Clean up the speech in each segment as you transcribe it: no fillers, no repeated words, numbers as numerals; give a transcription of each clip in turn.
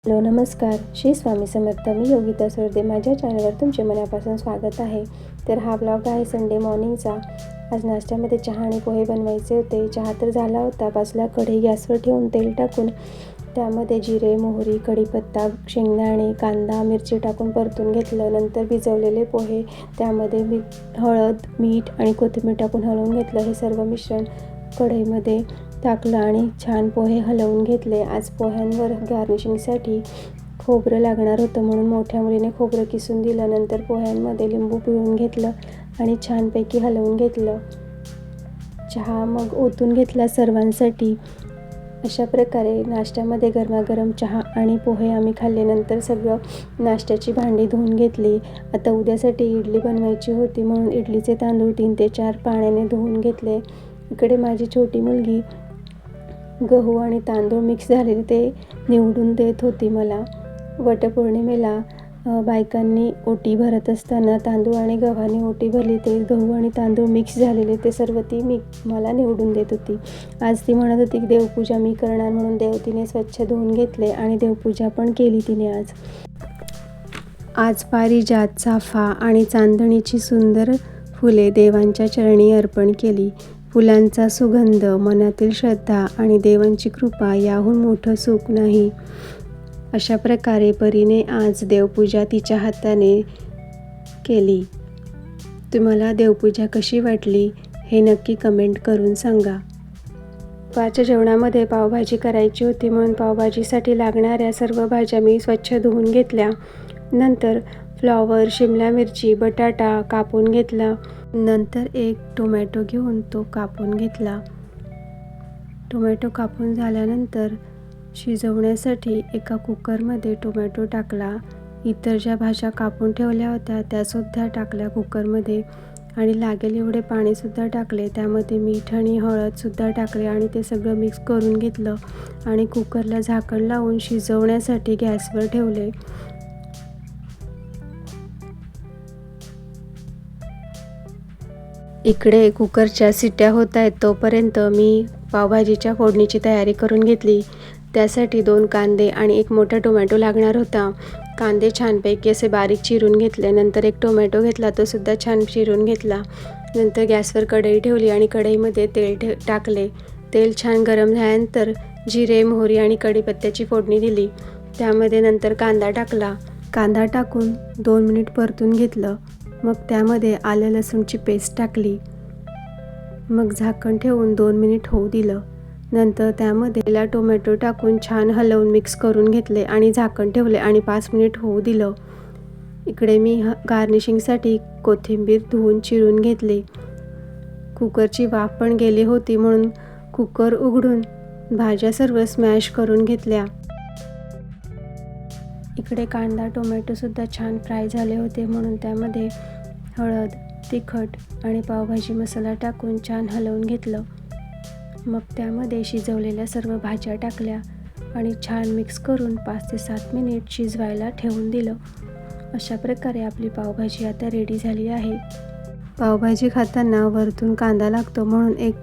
Hello नमस्कार, श्री स्वामी समर्थ. मी योगिता सुरदे. माझ्या चॅनलवर तुमचे मनापासून स्वागत आहे. तर हा ब्लॉग आहे संडे मॉर्निंगचा. आज नाश्त्यामध्ये चहा आणि पोहे बनवायचे होते. चहा तर झाला होता. बाजूला कढई गॅसवर ठेवून तेल टाकून त्यामध्ये जिरे, मोहरी, कढीपत्ता, शेंगदाणे, कांदा, मिरची टाकून परतून घेतलं. नंतर भिजवलेले पोहे त्यामध्ये हळद, मीठ आणि कोथिंबीर टाकून हलवून घेतलं. हे सर्व मिश्रण कढईमध्ये टाकलं आणि छान पोहे हलवून घेतले. आज पोह्यांवर गार्निशिंगसाठी खोबरं लागणार होतं म्हणून मोठ्या मुलीने खोबरं किसून दिलं. नंतर पोह्यांमध्ये लिंबू पिळून घेतलं आणि छानपैकी हलवून घेतलं. चहा मग ओतून घेतला सर्वांसाठी. अशा प्रकारे नाश्त्यामध्ये गरमागरम चहा आणि पोहे आम्ही खाल्ले. नंतर सगळं नाश्त्याची भांडी धुवून घेतली. आता उद्यासाठी इडली बनवायची होती म्हणून इडलीचे तांदूळ 3 ते 4 पाण्याने धुवून घेतले. इकडे माझी छोटी मुलगी गहू आणि तांदूळ मिक्स झालेले ते निवडून देत होती मला. वटपौर्णिमेला बायकांनी ओटी भरत असताना तांदूळ आणि गव्हाने ओटी भरली. ते गहू आणि तांदूळ मिक्स झालेले ते सर्व ती मला निवडून देत होती. आज ती म्हणत होती की देवपूजा मी करणार म्हणून देव तिने स्वच्छ धुवून घेतले आणि देवपूजा पण केली तिने आज पारिजात, चाफा आणि चांदणीची सुंदर फुले देवांच्या चरणी अर्पण केली. फुलांचा सुगंध, मनातील श्रद्धा आणि देवांची कृपा याहून मोठं सुख नाही. अशा प्रकारे परीने आज देवपूजा तिच्या हाताने केली. तुम्हाला देवपूजा कशी वाटली हे नक्की कमेंट करून सांगा. दुपारच्या जेवणामध्ये पावभाजी करायची होती म्हणून पावभाजीसाठी लागणाऱ्या सर्व भाज्या मी स्वच्छ धुवून घेतल्या. नंतर फ्लॉवर, शिमला मिरची, बटाटा कापून घेतला. नंतर एक टोमॅटो घेऊन तो कापून घेतला. टोमॅटो कापून झाल्यानंतर शिजवण्यासाठी एका कुकरमध्ये टोमॅटो टाकला. इतर ज्या भाज्या कापून ठेवल्या होत्या त्यासुद्धा टाकल्या कुकरमध्ये आणि लागेल एवढे पाणीसुद्धा टाकले. त्यामध्ये मीठ आणि हळदसुद्धा टाकले आणि ते सगळं मिक्स करून घेतलं आणि कुकरला झाकण लावून शिजवण्यासाठी गॅसवर ठेवले. इकडे कुकरच्या शिट्ट्या होत आहेत तोपर्यंत मी पावभाजीच्या फोडणीची तयारी करून घेतली. त्यासाठी 2 कांदे आणि 1 मोठा टोमॅटो लागणार होता. कांदे छानपैकी असे बारीक चिरून घेतले. नंतर 1 टोमॅटो घेतला, तो सुद्धा छान चिरून घेतला. नंतर गॅसवर कढई ठेवली आणि कढईमध्ये तेल टाकले. तेल छान गरम झाल्यानंतर जिरे, मोहरी आणि कढीपत्त्याची फोडणी दिली. त्यामध्ये नंतर कांदा टाकला. कांदा टाकून 2 मिनिट परतून घेतलं. मग त्यामध्ये आलं लसूणची पेस्ट टाकली. मग झाकण ठेवून 2 मिनिट होऊ दिलं. नंतर त्यामध्ये टोमॅटो टाकून छान हलवून मिक्स करून घेतले आणि झाकण ठेवले आणि 5 मिनिट होऊ दिलं. इकडे मी गार्निशिंगसाठी कोथिंबीर धुवून चिरून घेतली. कुकरची वाफ पण गेली होती म्हणून कुकर उघडून भाज्या सर्व स्मॅश करून घेतल्या. इकडे कांदा, टोमॅटोसुद्धा छान फ्राय झाले होते म्हणून त्यामध्ये हळद, तिखट आणि पावभाजी मसाला टाकून छान हलवून घेतलं. मग त्यामध्ये शिजवलेल्या सर्व भाज्या टाकल्या आणि छान मिक्स करून 5 ते 7 मिनिट शिजवायला ठेवून दिलं. अशा प्रकारे आपली पावभाजी आता रेडी झाली आहे. पावभाजी खाताना वरतून कांदा लागतो म्हणून 1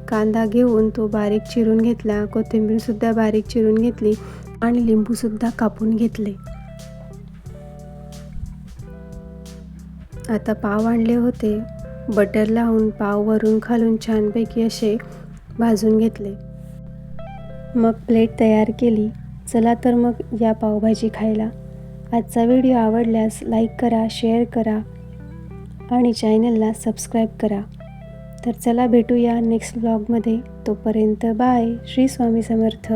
कांदा घेऊन तो बारीक चिरून घेतला. कोथिंबीरसुद्धा बारीक चिरून घेतली आणि लिंबूसुद्धा कापून घेतले. आता पाव आणले होते. बटर लावून पाव वरून खालून छानपैकी असे भाजून घेतले. मग प्लेट तयार केली. चला तर मग या पावभाजी खायला. आजचा व्हिडिओ आवडल्यास लाईक करा, शेअर करा आणि चॅनलला सबस्क्राईब करा. तर चला भेटूया नेक्स्ट व्लॉगमध्ये. तोपर्यंत बाय. श्री स्वामी समर्थ.